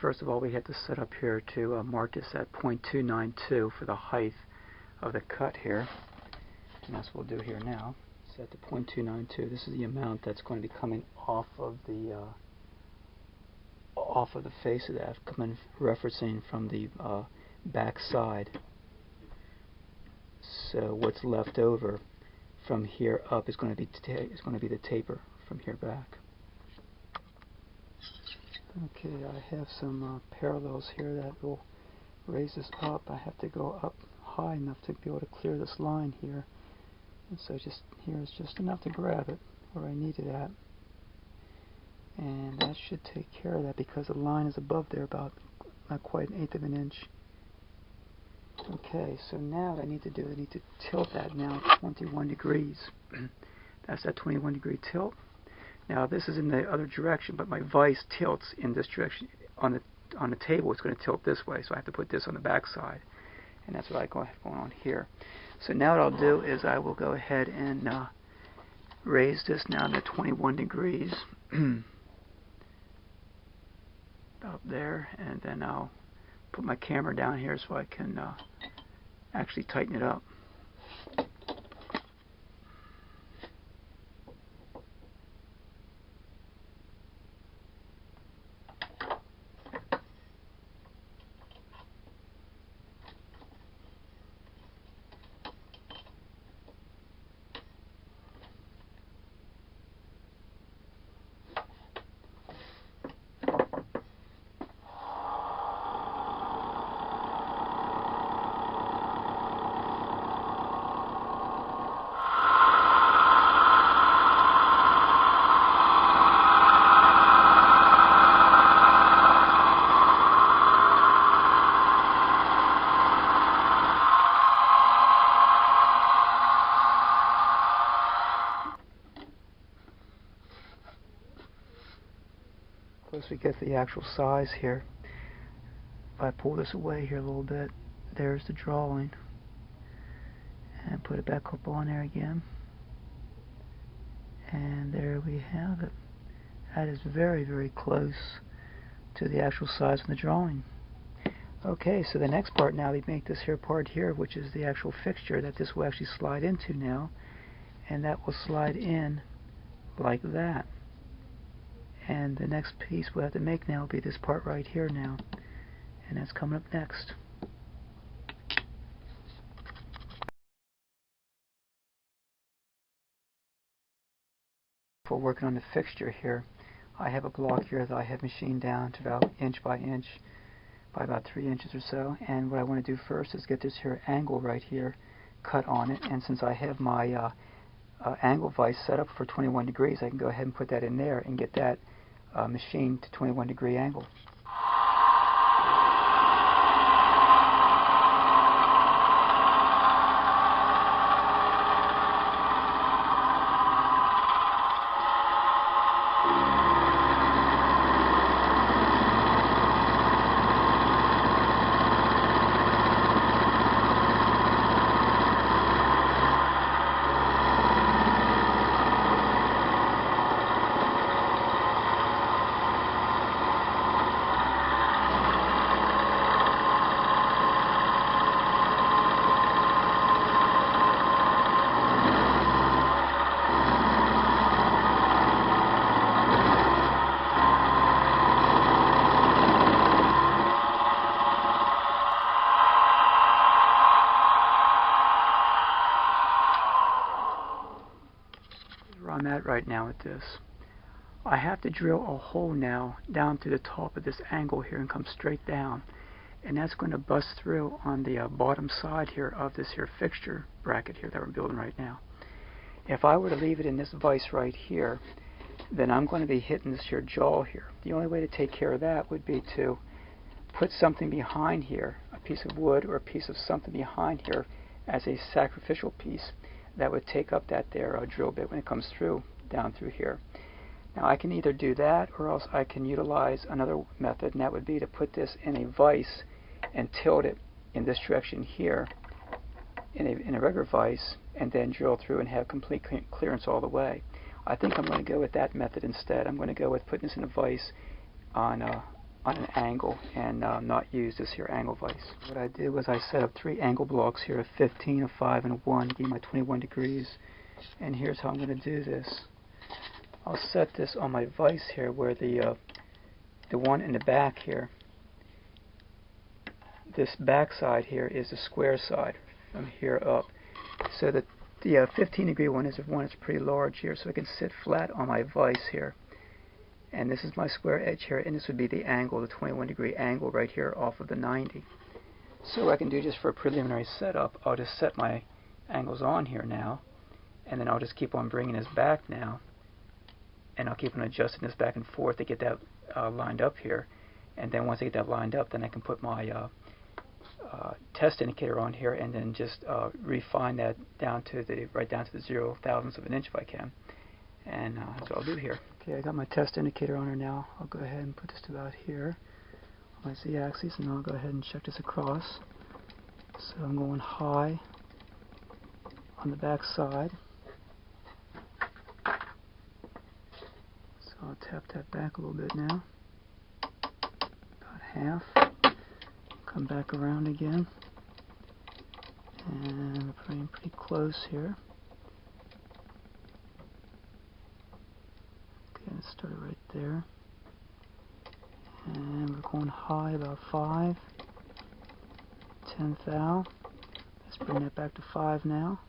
first of all we had to set up here to mark this at 0.292 for the height of the cut here, and that's what we'll do here now. Set to 0.292. This is the amount that's going to be coming off of the face of that, coming referencing from the back side. So what's left over from here up is going to be the taper from here back. Okay, I have some parallels here that will raise this up. I have to go up high enough to be able to clear this line here. And so just here is just enough to grab it where I need it at. And that should take care of that because the line is above there about not quite 1/8 of an inch. Okay, so now what I need to do, I need to tilt that now 21 degrees. That's that 21 degree tilt. Now this is in the other direction, but my vise tilts in this direction. On the table it's going to tilt this way, so I have to put this on the back side. And that's what I have going on here. So now what I'll do is I will go ahead and raise this now to 21 degrees. About there, and then I'll put my camera down here so I can actually tighten it up. Once we get the actual size here, if I pull this away here a little bit, there's the drawing, and put it back up on there again, and there we have it. That is very, very close to the actual size of the drawing. Okay, so the next part now, we make this here part here, which is the actual fixture that this will actually slide into now, and that will slide in like that. And the next piece we'll have to make now will be this part right here now, and that's coming up next. For working on the fixture here, I have a block here that I have machined down to about inch by inch by about 3 inches or so, and what I want to do first is get this here angle right here cut on it, and since I have my angle vise set up for 21 degrees, I can go ahead and put that in there and get that machined to 21 degree angle. I'm at right now with this. I have to drill a hole now down to the top of this angle here and come straight down, and that's going to bust through on the bottom side here of this here fixture bracket here that we're building right now. If I were to leave it in this vise right here, then I'm going to be hitting this here jaw here. The only way to take care of that would be to put something behind here, a piece of wood or a piece of something behind here as a sacrificial piece that would take up that there drill bit when it comes through, down through here. Now I can either do that, or else I can utilize another method, and that would be to put this in a vise and tilt it in this direction here in a regular vise, and then drill through and have complete clearance all the way. I think I'm going to go with that method instead. I'm going to go with putting this in a vise on on an angle and not use this here angle vise. What I did was I set up 3 angle blocks here, a 15, a 5, and a 1, to give my 21 degrees. And here's how I'm going to do this. I'll set this on my vise here where the one in the back here, this back side here is the square side from here up. So that the 15 degree one is pretty large here, so it can sit flat on my vise here. And this is my square edge here, and this would be the angle, the 21 degree angle right here off of the 90. So what I can do just for a preliminary setup, I'll just set my angles on here now, and then I'll just keep on bringing this back now, and I'll keep on adjusting this back and forth to get that lined up here. And then once I get that lined up, then I can put my test indicator on here, and then just refine that down to right down to the 0.000 of an inch if I can. And that's what I'll do here. Okay, I got my test indicator on her now. I'll go ahead and put this to about here on my z-axis, and I'll go ahead and check this across. So I'm going high on the back side. So I'll tap that back a little bit now. About half. Come back around again. And we're putting pretty close here. Let's start it right there. And we're going high about 5. 10th thou. Let's bring that back to 5 now.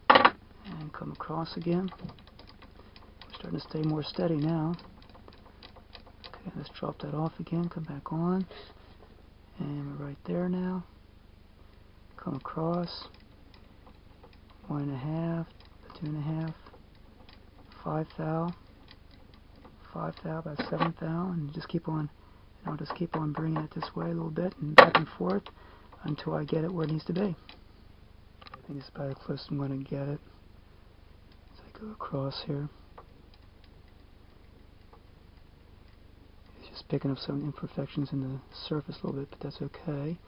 And come across again. We're starting to stay more steady now. Okay, let's drop that off again. Come back on. And we're right there now. Come across. 1.5. 2.5. 5 thou, 5 thou, about 7 thou, and just keep on, and I'll just keep on bringing it this way a little bit and back and forth until I get it where it needs to be. I think it's about as close as I'm going to get it. So I go across here. It's just picking up some imperfections in the surface a little bit, but that's okay.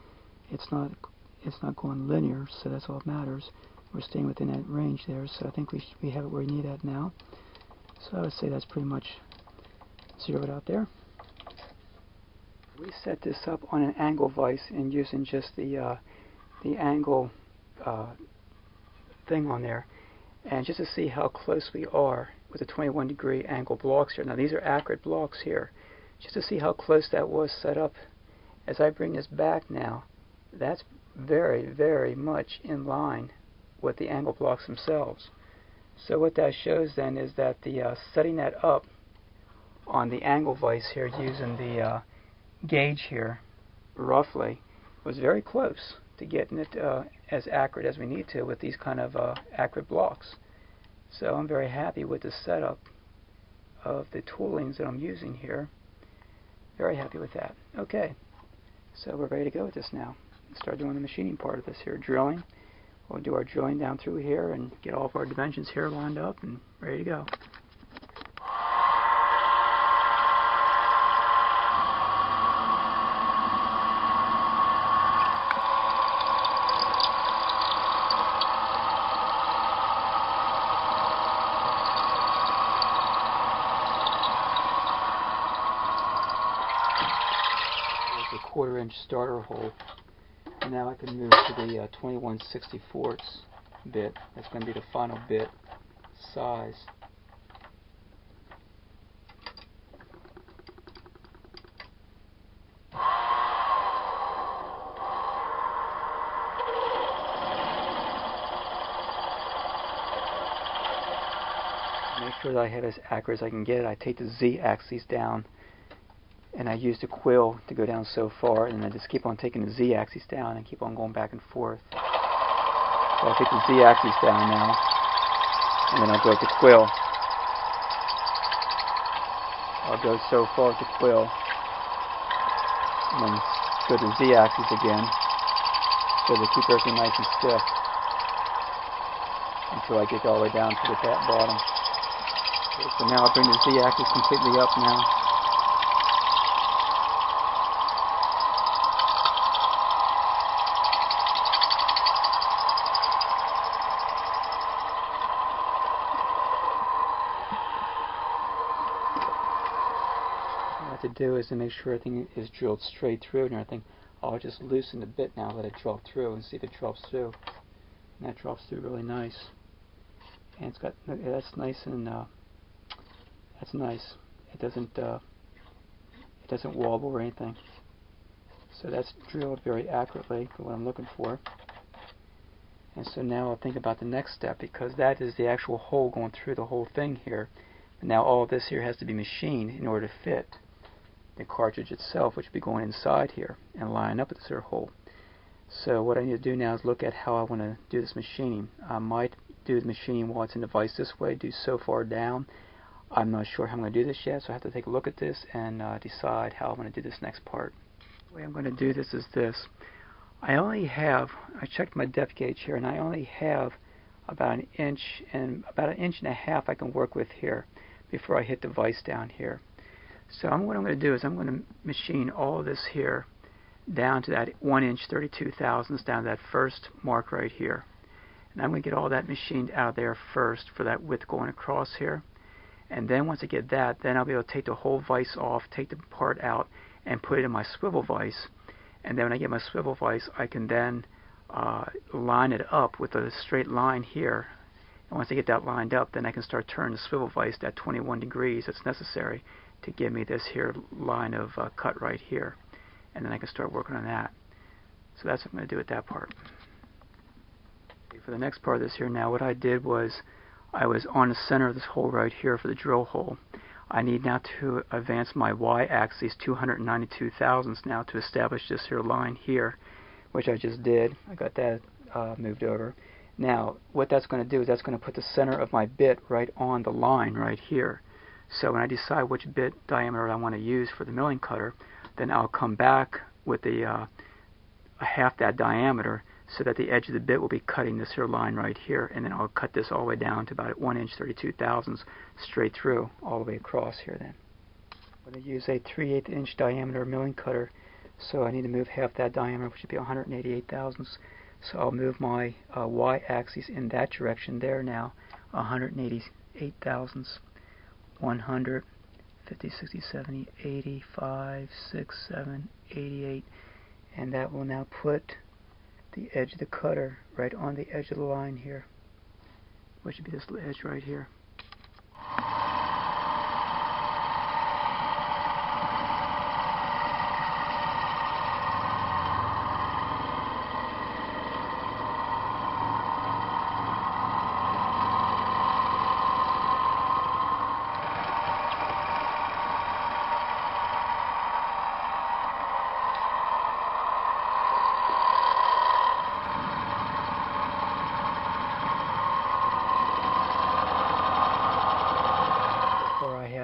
It's not going linear, so that's all that matters. We're staying within that range there, so I think we have it where we need it now. So I would say that's pretty much zeroed out there. We set this up on an angle vise and using just the angle thing on there, and just to see how close we are with the 21 degree angle blocks here. Now these are accurate blocks here. Just to see how close that was set up. As I bring this back now, that's very, very much in line with the angle blocks themselves. So what that shows then is that the setting that up on the angle vise here using the gauge here roughly was very close to getting it as accurate as we need to with these kind of accurate blocks. So I'm very happy with the setup of the toolings that I'm using here. Very happy with that. Okay, so we're ready to go with this now. Let's start doing the machining part of this here, drilling. We'll do our drilling down through here and get all of our dimensions here lined up and ready to go. There's a 1/4 inch starter hole. Now I can move to the 21/64 bit. That's going to be the final bit size. Make sure that I have it as accurate as I can get it. I take the z-axis down, and I use the quill to go down so far, and I just keep on taking the z-axis down and keep on going back and forth. So I'll take the z-axis down now, and then I'll go with the quill. I'll go so far with the quill, and then go to the z-axis again, so to keep everything nice and stiff until I get all the way down to the bottom. Okay, so now I'll bring the z-axis completely up now. to do is to make sure everything is drilled straight through and everything. I'll just loosen the bit now, let it drop through, and see if it drops through. And that drops through really nice. And it's got, that's nice, and that's nice. It doesn't wobble or anything. So that's drilled very accurately for what I'm looking for. And so now I'll think about the next step, because that is the actual hole going through the whole thing here. And now all this here has to be machined in order to fit the cartridge itself, which will be going inside here and line up with this here hole. So what I need to do now is look at how I want to do this machining. I might do the machining while it's in the vise this way, do so far down. I'm not sure how I'm going to do this yet, so I have to take a look at this and decide how I'm going to do this next part. The way I'm going to do this is this. I checked my depth gauge here, and I only have about an inch and a half I can work with here before I hit the vise down here. So what I'm going to do is I'm going to machine all of this here down to that 1 inch 32 thousandths, down to that first mark right here. And I'm going to get all that machined out of there first for that width going across here. And then once I get that, then I'll be able to take the whole vise off, take the part out, and put it in my swivel vise. And then when I get my swivel vise, I can then line it up with a straight line here. And once I get that lined up, then I can start turning the swivel vise at 21 degrees that's necessary to give me this here line of cut right here. And then I can start working on that. So that's what I'm going to do with that part. For the next part of this here now, what I did was I was on the center of this hole right here for the drill hole. I need now to advance my y-axis 292 thousandths now to establish this here line here, which I just did. I got that moved over. Now, what that's going to do is that's going to put the center of my bit right on the line right here. So when I decide which bit diameter I want to use for the milling cutter, then I'll come back with a half that diameter, so that the edge of the bit will be cutting this here line right here, and then I'll cut this all the way down to about 1 inch 32 thousandths straight through all the way across here. Then I'm going to use a 3/8 inch diameter milling cutter, so I need to move half that diameter, which would be 188 thousandths. So I'll move my y-axis in that direction there now, 188 thousandths, 100, 50, 60, 70, 85, 6, 7, 88, and that will now put the edge of the cutter right on the edge of the line here, which would be this edge right here.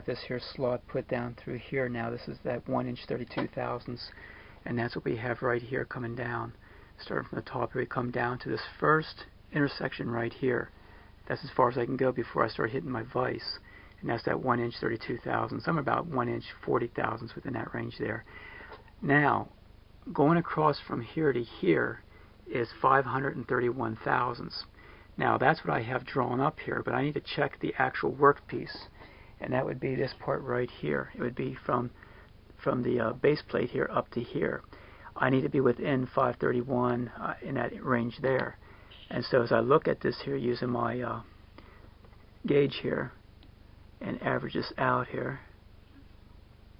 This here slot put down through here now. This is that 1 inch 32 thousandths, and that's what we have right here coming down. Starting from the top here, we come down to this first intersection right here. That's as far as I can go before I start hitting my vise, and that's that 1 inch 32 thousandths. I'm about 1 inch 40 thousandths within that range there. Now, going across from here to here is 531 thousandths. Now that's what I have drawn up here, but I need to check the actual workpiece. And that would be this part right here. It would be from the base plate here up to here. I need to be within 531 in that range there. And so as I look at this here using my gauge here and average this out here,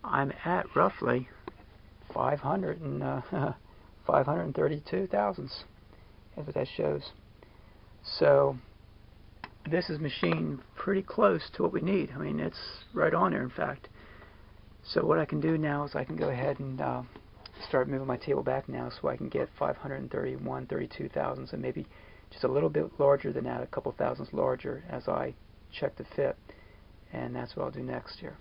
I'm at roughly 532 thousandths. That's what that shows. So this is machined pretty close to what we need. I mean, it's right on there, in fact. So what I can do now is I can go ahead and start moving my table back now, so I can get 531, 32 thousandths, and maybe just a little bit larger than that, a couple thousandths larger, as I check the fit. And that's what I'll do next here.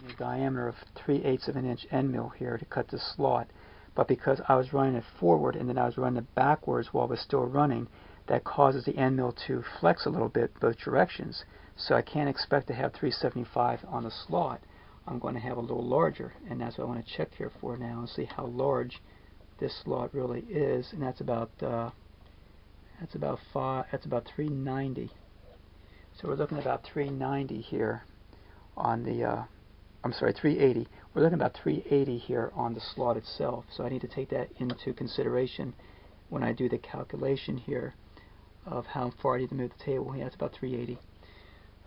The diameter of 3/8 of an inch end mill here to cut the slot, but because I was running it forward and then I was running it backwards while it was still running, that causes the end mill to flex a little bit both directions. So I can't expect to have 375 on the slot. I'm going to have a little larger, and that's what I want to check here for now and see how large this slot really is. And that's about 390. So we're looking at about 390 here on the I'm sorry, 380. We're looking about 380 here on the slot itself, so I need to take that into consideration when I do the calculation here of how far I need to move the table. Yeah, it's about 380.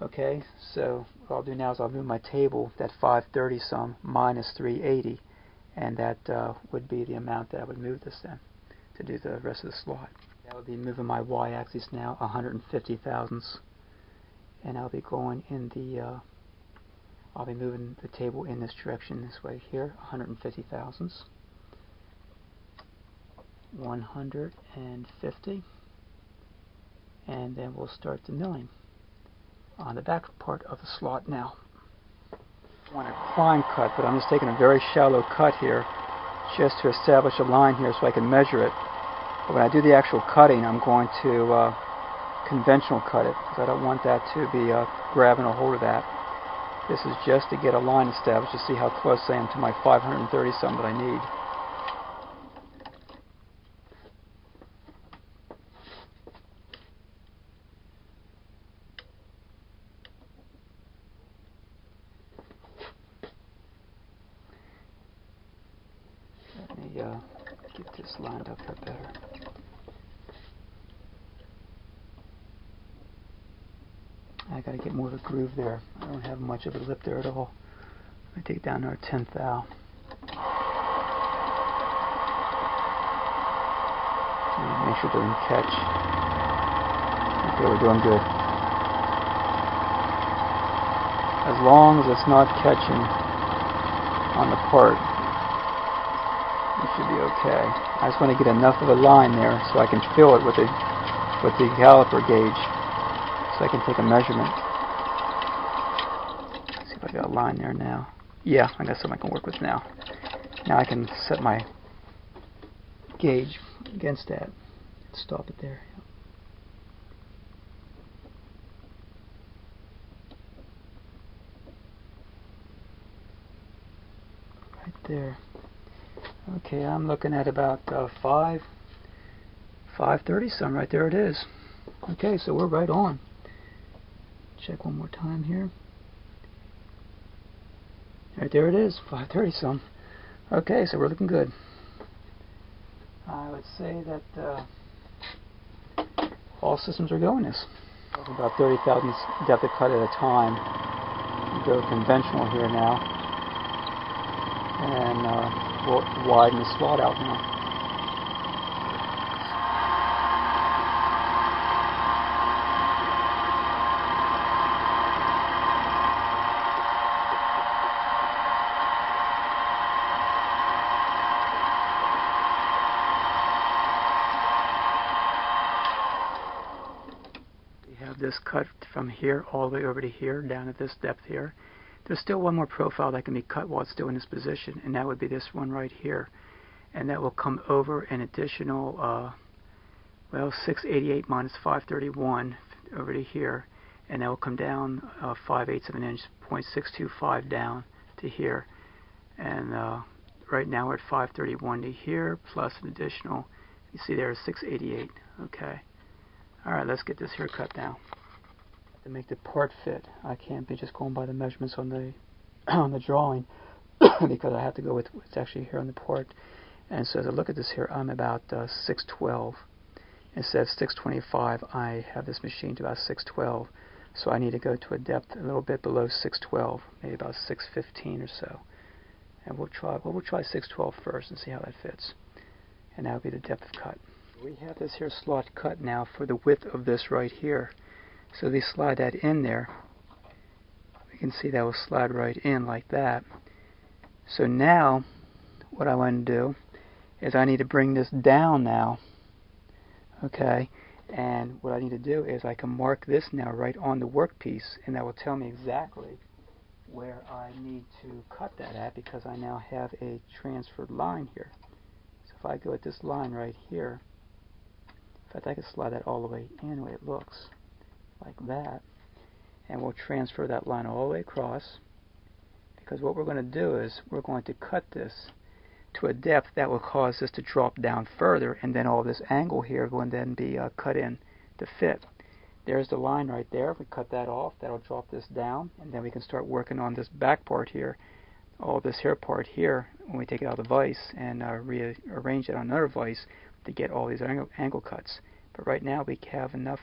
Okay, so what I'll do now is I'll move my table, that 530 some minus 380, and that would be the amount that I would move this then to do the rest of the slot. That would be moving my y-axis now 150 thousandths, and I'll be going in the I'll be moving the table in this direction this way here, 150 thousandths, 150, and then we'll start the milling on the back part of the slot now. I want a climb cut, but I'm just taking a very shallow cut here just to establish a line here so I can measure it. But when I do the actual cutting, I'm going to conventional cut it, because I don't want that to be grabbing a hold of that. This is just to get a line established to see how close I am to my 530 some that I need. Let me get this lined up here better. I got to get more of a groove there. I don't have much of a lip there at all. Let me take it down to our 10th thou. Make sure it doesn't catch. Okay, we're doing good. As long as it's not catching on the part, it should be okay. I just want to get enough of a line there so I can feel it with the caliper gauge, so I can take a measurement. Let's see if I got a line there now. Yeah, I got something I can work with now. Now I can set my gauge against that. Stop it there. Right there. Okay, I'm looking at about 530 some. Right there it is. Okay, so we're right on. Check one more time here. Right there it is, 530 some. Okay, so we're looking good. I would say that all systems are going this. About 30 thousandths depth of cut at a time. Go conventional here now, and we'll widen the slot out now. This cut from here all the way over to here, down at this depth here. There's still one more profile that can be cut while it's still in this position, and that would be this one right here. And that will come over an additional, well, 688 minus 531 over to here, and that will come down 5/8 of an inch, 0.625 down to here. And right now we're at 531 to here, plus an additional, you see there is 688. Okay. Alright, let's get this here cut now. To make the part fit, I can't be just going by the measurements on the on the drawing because I have to go with what's actually here on the part. And so as I look at this here, I'm about 612. Instead of 625, I have this machine to about 612. So I need to go to a depth a little bit below 612, maybe about 615 or so. And we'll try 612 first and see how that fits. And that will be the depth of cut. We have this here slot cut now for the width of this right here. So we slide that in there. We can see that will slide right in like that. So now what I want to do is I need to bring this down now. Okay, and what I need to do is I can mark this now right on the workpiece, and that will tell me exactly where I need to cut that at, because I now have a transferred line here. So if I go at this line right here, in fact I can slide that all the way in the way it looks, like that, and we'll transfer that line all the way across, because what we're going to do is we're going to cut this to a depth that will cause this to drop down further, and then all this angle here will then be cut in to fit. there's the line right there. If we cut that off, that'll drop this down, and then we can start working on this back part here, all this here part here, when we take it out of the vise and rearrange it on another vise to get all these angle cuts. But right now we have enough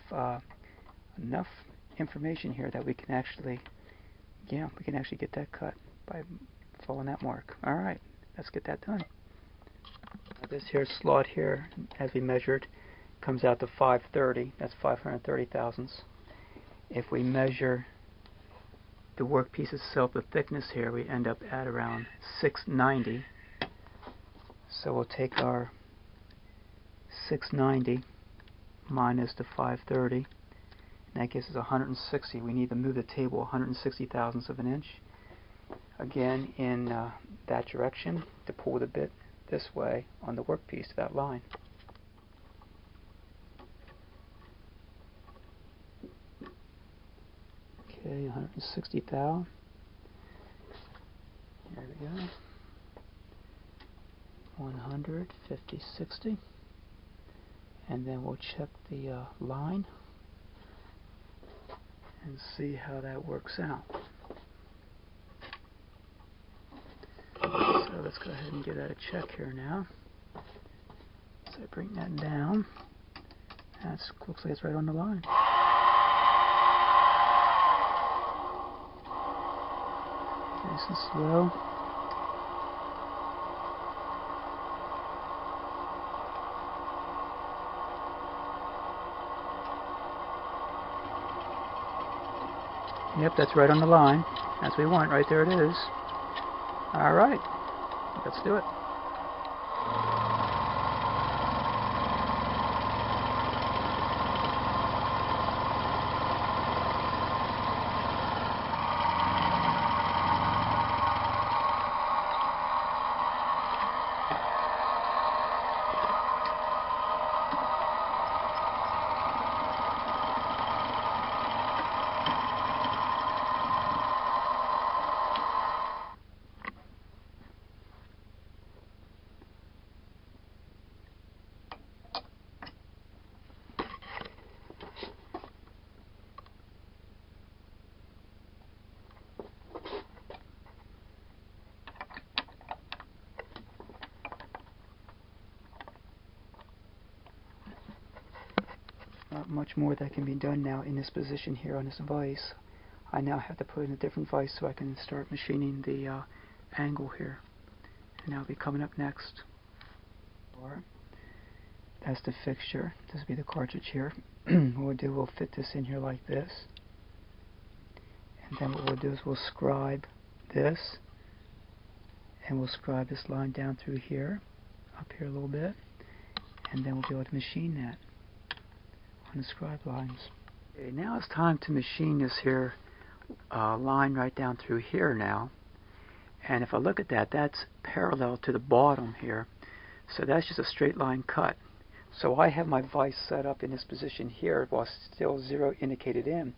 information here that we can actually get that cut by following that mark. Alright, let's get that done. This here slot here, as we measured, comes out to 530. That's 530 thousandths. If we measure the workpiece itself, the thickness here, we end up at around 690. So we'll take our 690 minus the 530, and that gives us 160. We need to move the table 160 thousandths of an inch. Again, in that direction, to pull the bit this way on the workpiece to that line. Okay, 160 thou. There we go. 100, 50, 60. And then we'll check the line and see how that works out. So let's go ahead and give that a check here now. So I bring that down. That looks like it's right on the line. Nice and slow. Yep, that's right on the line. That's what we want. Right there it is. Alright, let's do it. Not much more that can be done now in this position here on this vise. I now have to put in a different vise so I can start machining the angle here. And that'll be coming up next. That's the fixture. This will be the cartridge here. What we'll do, we'll fit this in here like this. And then what we'll do is we'll scribe this. And we'll scribe this line down through here, up here a little bit. And then we'll be able to machine that on the scribe lines. Okay, now it's time to machine this here line right down through here now. And if I look at that, that's parallel to the bottom here. So that's just a straight line cut. So I have my vise set up in this position here while still 0 indicated in.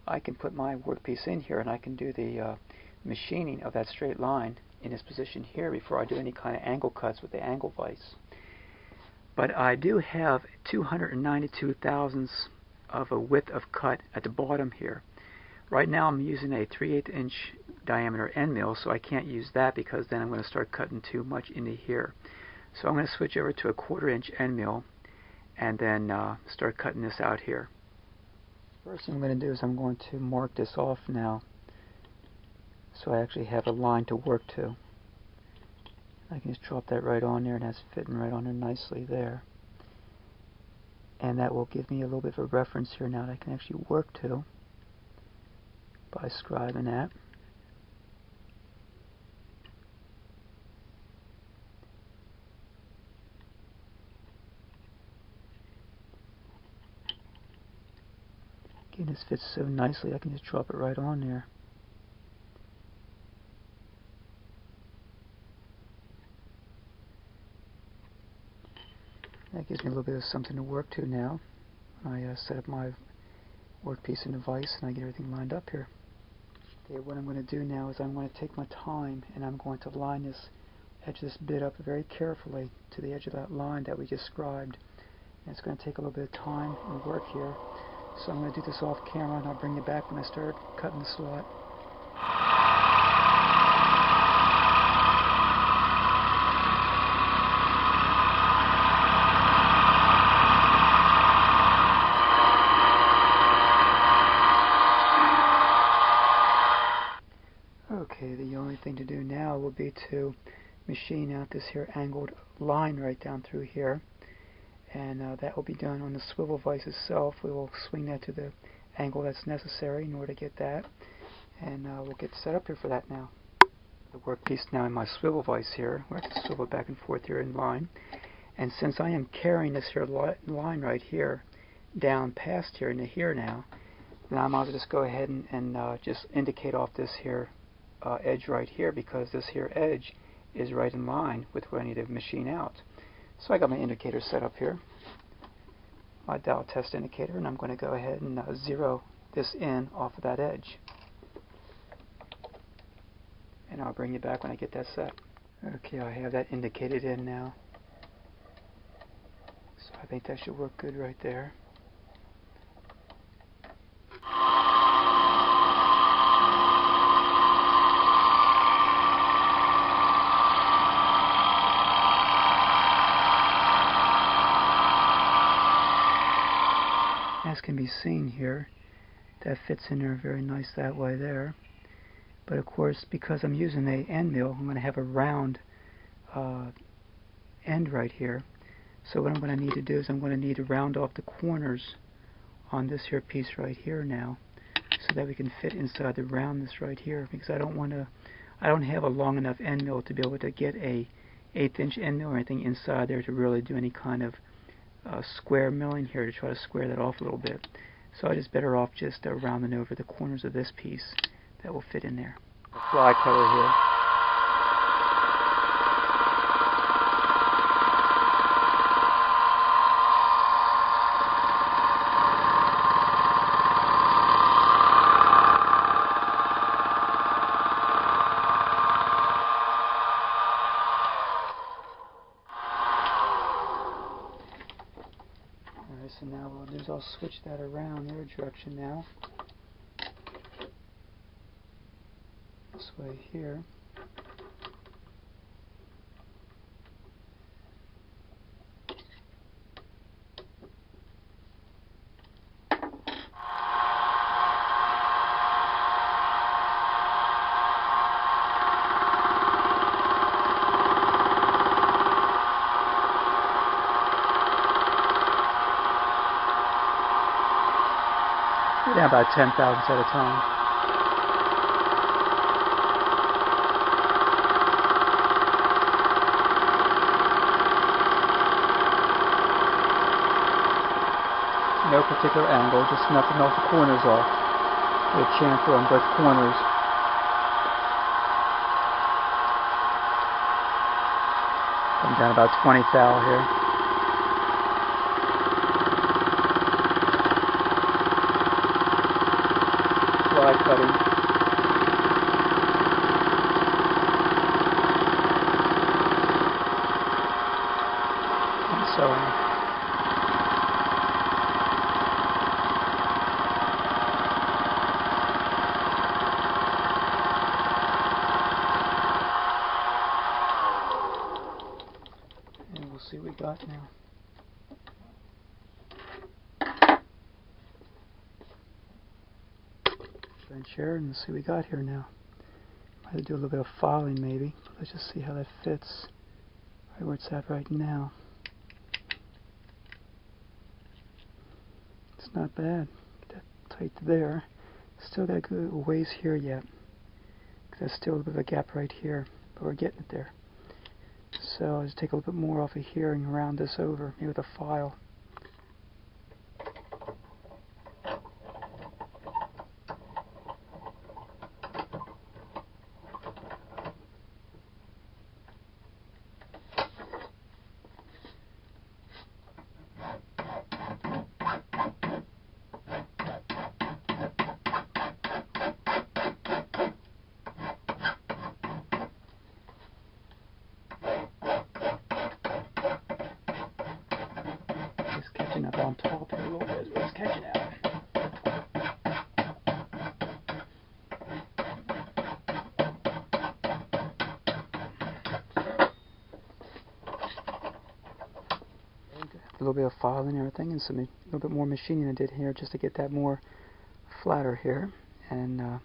I can put my workpiece in here and I can do the machining of that straight line in this position here before I do any kind of angle cuts with the angle vise. But I do have 292 thousandths of a width of cut at the bottom here. Right now I'm using a 3/8 inch diameter end mill, so I can't use that because then I'm going to start cutting too much into here. So I'm going to switch over to a 1/4 inch end mill and then start cutting this out here. First thing I'm going to do is I'm going to mark this off now so I actually have a line to work to. I can just drop that right on there, and that's fitting right on there nicely there. And that will give me a little bit of a reference here now that I can actually work to by scribing that. Again, this fits so nicely I can just drop it right on there. That gives me a little bit of something to work to now. I set up my workpiece in the vise and I get everything lined up here. Okay, what I'm going to do now is I'm going to take my time and I'm going to line this edge of this bit up very carefully to the edge of that line that we just scribed. And it's going to take a little bit of time and work here. So I'm going to do this off camera and I'll bring you back when I start cutting the slot. Okay, the only thing to do now will be to machine out this here angled line right down through here, and that will be done on the swivel vise itself. We will swing that to the angle that's necessary in order to get that, and we'll get set up here for that now. The workpiece now in my swivel vise here, where I can swivel back and forth here in line, and since I am carrying this here line right here down past here into here now, then I might as well just go ahead and just indicate off this here edge right here, because this here edge is right in line with what I need to machine out. So I got my indicator set up here, my dial test indicator, and I'm going to go ahead and zero this in off of that edge. And I'll bring you back when I get that set. Okay, I have that indicated in now. So I think that should work good right there. As can be seen here, that fits in there very nice that way there. But of course, because I'm using a end mill, I'm going to have a round end right here. So what I'm going to need to do is I'm going to need to round off the corners on this here piece right here now, so that we can fit inside the roundness right here, because I don't have a long enough end mill to be able to get a 1/8 inch end mill or anything inside there to really do any kind of square milling here to try to square that off a little bit. So I just better off just rounding over the corners of this piece that will fit in there. A fly cutter here. So now what I'll do is I'll switch that around their direction now. This way here. Yeah, about 10 thousandths at a time. No particular angle, just nothing off the corners off. With a chamfer on both corners. Come down about 20 thou here. Fly cutting. And so on. And we'll see what we got now. Bench here and see what we got here now. Might do a little bit of filing maybe. Let's just see how that fits right where it's at right now. It's not bad. Get that tight there. Still got a good ways here yet. There's still a little bit of a gap right here, but we're getting it there. So I'll just take a little bit more off of here and round this over, maybe with a file. little bit of filing and everything, and a little bit more machining I did here just to get that more flatter here, and it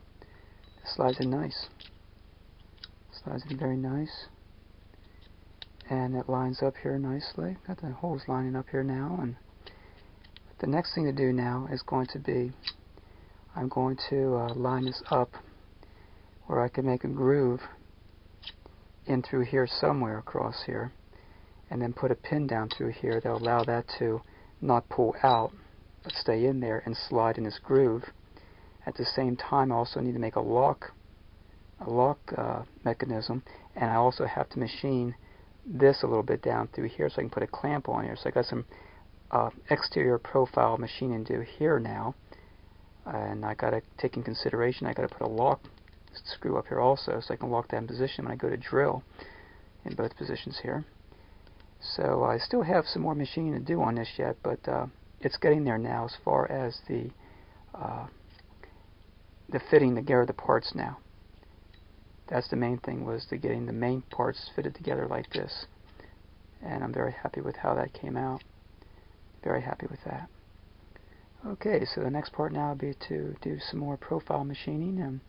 slides in nice. Slides in very nice, and it lines up here nicely. Got the holes lining up here now, and the next thing to do now is going to be I'm going to line this up where I can make a groove in through here somewhere across here, and then put a pin down through here that will allow that to not pull out but stay in there and slide in this groove. At the same time, I also need to make a lock mechanism, and I also have to machine this a little bit down through here so I can put a clamp on here. So I got some exterior profile machining to do here now, and I got to take in consideration I got to put a lock screw up here also so I can lock that in position when I go to drill in both positions here. So I still have some more machining to do on this yet, but it's getting there now as far as the fitting together of the parts now. That's the main thing, was to getting the main parts fitted together like this, and I'm very happy with how that came out. Very happy with that. Okay, so the next part now will be to do some more profile machining, and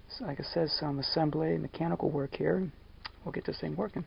so like I said, some assembly, mechanical work here. We'll get this thing working.